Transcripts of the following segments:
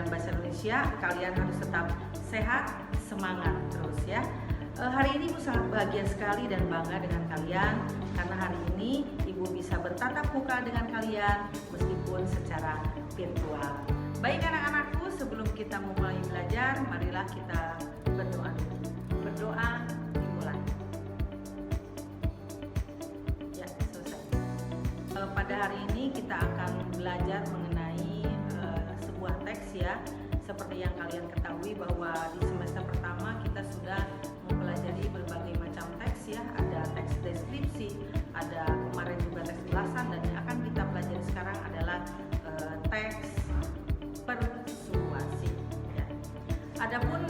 Pembelajaran Bahasa Indonesia. Kalian harus tetap sehat, semangat terus ya. Hari ini Ibu sangat bahagia sekali dan bangga dengan kalian karena hari ini Ibu bisa bertatap muka dengan kalian meskipun secara virtual. Baik anak-anakku, sebelum kita memulai belajar, marilah kita berdoa dulu. Berdoa dimulai. Ya, selesai. Pada hari ini kita akan belajar mengenai sebuah teks ya. Seperti yang kalian ketahui bahwa di semester pertama kita sudah mempelajari berbagai macam teks ya. Ada teks deskripsi, ada kemarin juga teks ulasan, dan yang akan kita pelajari sekarang adalah teks persuasi ya. Adapun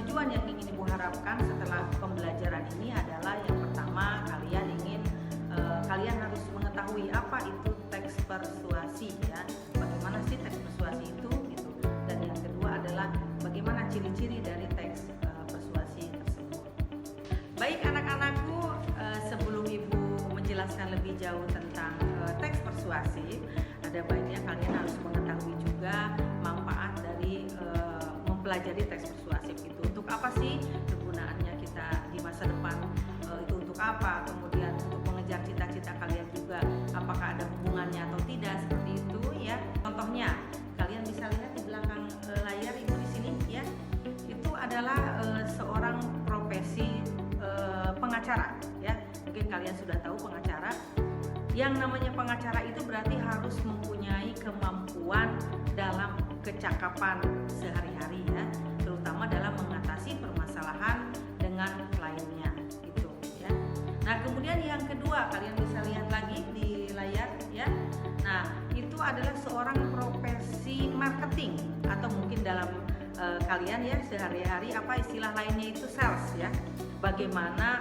tujuan yang ingin Ibu harapkan setelah pembelajaran ini adalah yang pertama, kalian harus mengetahui apa itu teks persuasi ya. Bagaimana sih teks persuasi itu gitu. Dan yang kedua adalah bagaimana ciri-ciri dari teks persuasi tersebut. Baik anak-anakku, sebelum Ibu menjelaskan lebih jauh tentang teks persuasi, ada baiknya kalian harus mengetahui juga manfaat dari mempelajari teks persuasif itu. Untuk apa sih kegunaannya kita di masa depan, itu untuk apa, kemudian untuk mengejar cita-cita kalian juga apakah ada hubungannya atau tidak, seperti itu ya. Contohnya kalian bisa lihat di belakang layar Ibu di sini ya. Itu adalah seorang profesi pengacara ya. Mungkin kalian sudah tahu pengacara. Yang namanya pengacara itu berarti harus mempunyai kemampuan dalam kecakapan sehari-hari ya, terutama dalam mengatasi permasalahan dengan kliennya gitu ya. Nah, kemudian yang kedua kalian bisa lihat lagi di layar ya. Nah, itu adalah seorang profesi marketing, atau mungkin dalam kalian ya sehari-hari apa istilah lainnya itu sales ya. Bagaimana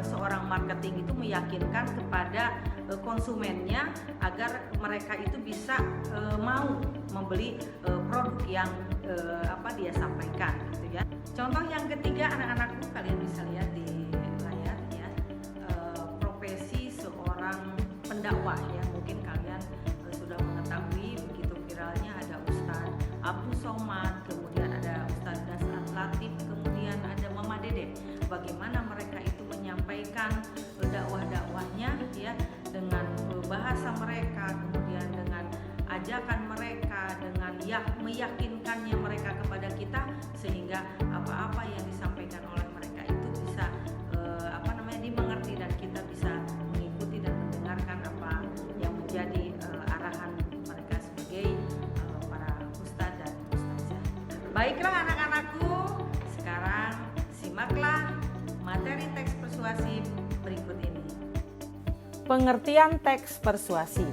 seorang marketing itu meyakinkan kepada konsumennya agar mereka itu bisa mau membeli produk yang dia sampaikan gitu ya. Contoh yang ketiga anak-anakku, kalian bisa lihat di layar ya, profesi seorang pendakwah ya. Mungkin kalian sudah mengetahui begitu viralnya ada Ustadz Abdul Somad, kemudian ada Ustadz Dasar Latif, kemudian ada Mama Dede. Bagaimana mereka itu menyampaikan dakwah-dakwahnya ya, dengan bahasa mereka, kemudian dengan ajakan mereka, dengan meyakinkannya mereka kepada kita, sehingga apa-apa yang disampaikan oleh mereka itu bisa dimengerti dan kita bisa mengikuti dan mendengarkan apa yang menjadi arahan mereka sebagai para ustadz dan ustazah. Baiklah anak-anakku, sekarang simaklah materi teks persuasif berikut ini. Pengertian teks persuasi.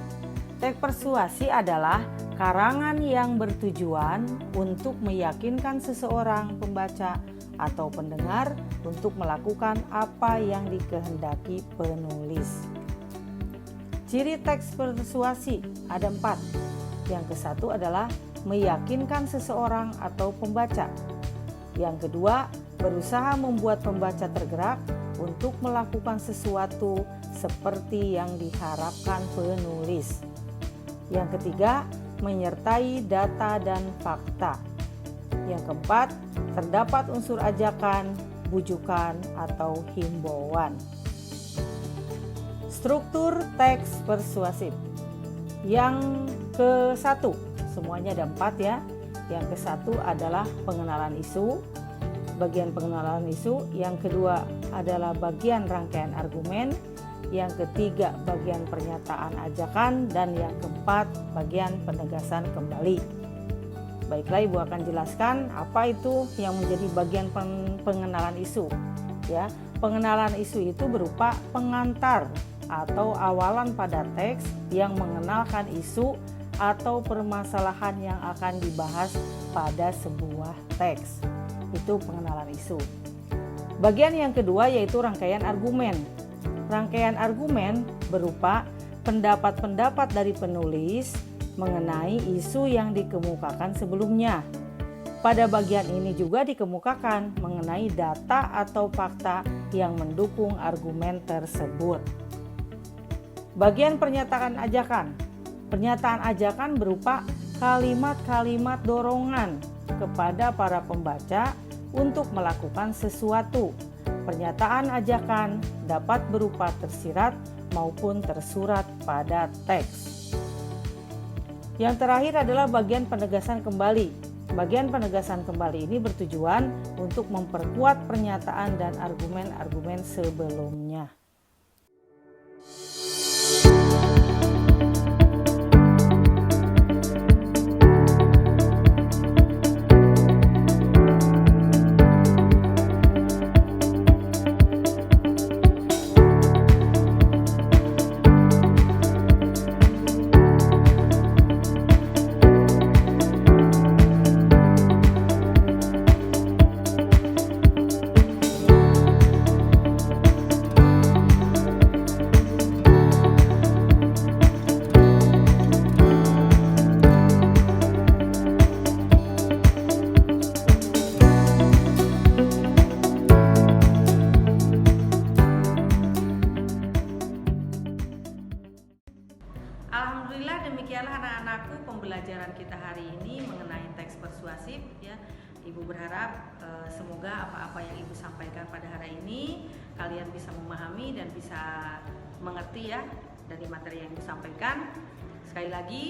Teks persuasi adalah karangan yang bertujuan untuk meyakinkan seseorang pembaca atau pendengar untuk melakukan apa yang dikehendaki penulis. Ciri teks persuasi ada 4. Yang ke-1 adalah meyakinkan seseorang atau pembaca. Yang kedua, berusaha membuat pembaca tergerak untuk melakukan sesuatu seperti yang diharapkan penulis. Yang ketiga, menyertai data dan fakta. Yang keempat, terdapat unsur ajakan, bujukan, atau himbauan. Struktur teks persuasif. Yang ke-1, semuanya ada 4 ya. Yang ke-1 adalah pengenalan isu, bagian pengenalan isu. Yang kedua adalah bagian rangkaian argumen. Yang ketiga bagian pernyataan ajakan, dan yang keempat bagian penegasan kembali. Baiklah, Ibu akan jelaskan apa itu yang menjadi bagian pengenalan isu ya. Pengenalan isu itu berupa pengantar atau awalan pada teks yang mengenalkan isu atau permasalahan yang akan dibahas pada sebuah teks. Itu pengenalan isu. Bagian yang kedua yaitu rangkaian argumen. Rangkaian argumen berupa pendapat-pendapat dari penulis mengenai isu yang dikemukakan sebelumnya. Pada bagian ini juga dikemukakan mengenai data atau fakta yang mendukung argumen tersebut. Bagian pernyataan ajakan. Pernyataan ajakan berupa kalimat-kalimat dorongan kepada para pembaca untuk melakukan sesuatu. Pernyataan ajakan dapat berupa tersirat maupun tersurat pada teks. Yang terakhir adalah bagian penegasan kembali. Bagian penegasan kembali ini bertujuan untuk memperkuat pernyataan dan argumen-argumen sebelumnya. Alhamdulillah, demikianlah anak-anakku pembelajaran kita hari ini mengenai teks persuasif ya. Ibu berharap semoga apa-apa yang Ibu sampaikan pada hari ini kalian bisa memahami dan bisa mengerti ya dari materi yang Ibu sampaikan. Sekali lagi,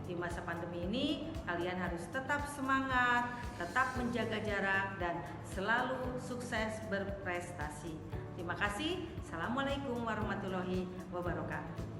di masa pandemi ini kalian harus tetap semangat, tetap menjaga jarak dan selalu sukses berprestasi. Terima kasih. Assalamualaikum warahmatullahi wabarakatuh.